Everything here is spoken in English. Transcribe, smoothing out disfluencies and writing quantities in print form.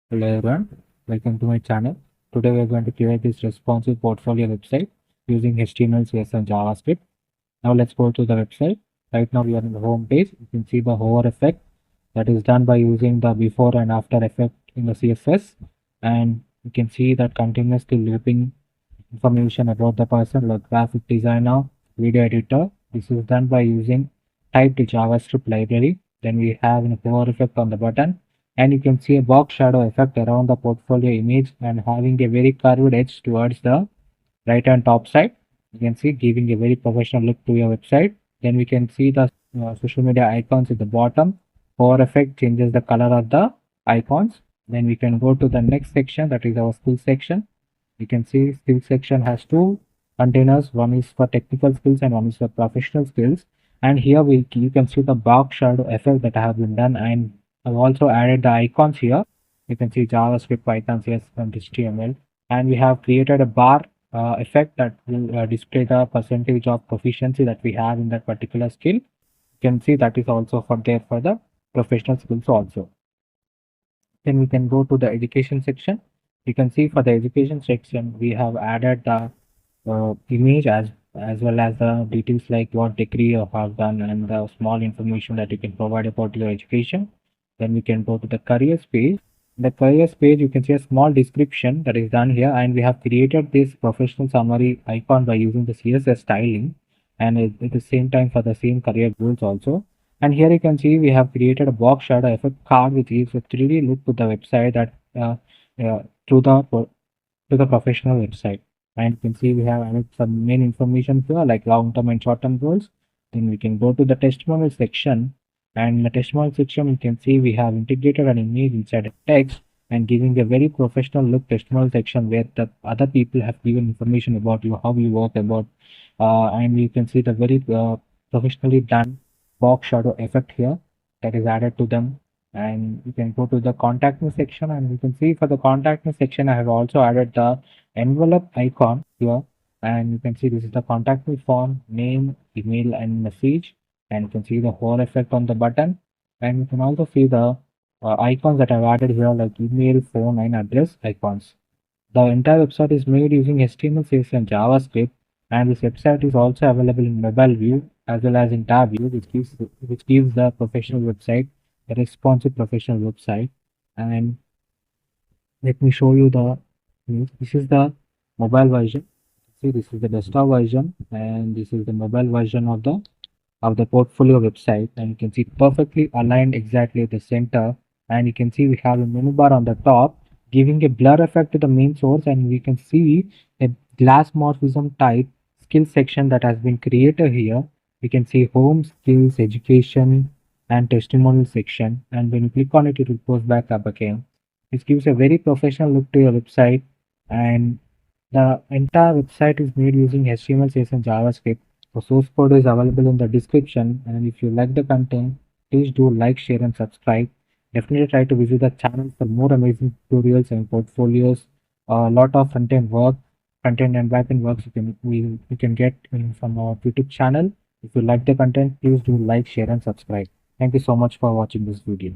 Hello everyone, welcome to my channel. Today we are going to create this responsive portfolio website using HTML, CSS and JavaScript. Now let's go to the website. Right now we are in the home page. You can see the hover effect that is done by using the before and after effect in the CSS, and you can see that continuously looping information about the person like graphic designer, video editor. This is done by using typed JavaScript library. Then we have a hover effect on the button, and you can see a box shadow effect around the portfolio image and having a very curved edge towards the right hand top side. You can see giving a very professional look to your website. Then we can see the social media icons at the bottom. Hover effect changes the color of the icons. Then we can go to the next section, that is our skill section. You can see skill section has two containers. One is for technical skills and one is for professional skills. And here you can see the box shadow effect that I have been done, and I've also added the icons here. You can see JavaScript, Python, CSS, and HTML, and we have created a bar effect that will display the percentage of proficiency that we have in that particular skill. You can see that is also for there for the professional skills also. Then we can go to the education section. You can see for the education section we have added the image as well as the details like what degree you have done and the small information that you can provide about your education. Then we can go to the careers page. In the careers page you can see a small description that is done here, and we have created this professional summary icon by using the CSS styling, and at the same time for the same career goals also. And here you can see we have created a box shadow effect card which gives a 3D look to the website that to the professional website. And you can see we have added some main information here like long-term and short-term goals. Then we can go to the testimonial section, and in the testimonial section you can see we have integrated an image inside a text and giving a very professional look testimonial section where the other people have given information about you, how you work about, and you can see the very professionally done box shadow effect here that is added to them. And you can go to the contact me section, and you can see for the contact me section I have also added the envelope icon here, and you can see this is the contact me form, name, email and message, and you can see the whole effect on the button. And you can also see the icons that I've added here like email, phone and address icons. The entire website is made using HTML, CSS and JavaScript, and this website is also available in mobile view as well as in tab view, which gives the professional website a responsive professional website. And let me show you this is the mobile version. See, this is the desktop version, and this is the mobile version of the portfolio website, and you can see perfectly aligned exactly at the center. And you can see we have a menu bar on the top giving a blur effect to the main source, and we can see a glass morphism type skill section that has been created here. We can see home, skills, education and testimonial section, and when you click on it will post back up again. This gives a very professional look to your website, and the entire website is made using HTML, CSS and JavaScript. The source code is available in the description, and if you like the content, please do like, share and subscribe. Definitely try to visit the channel for more amazing tutorials and portfolios. A lot of front-end work, front-end and back-end works you can get from our YouTube channel. If you like the content, please do like, share and subscribe. Thank you so much for watching this video.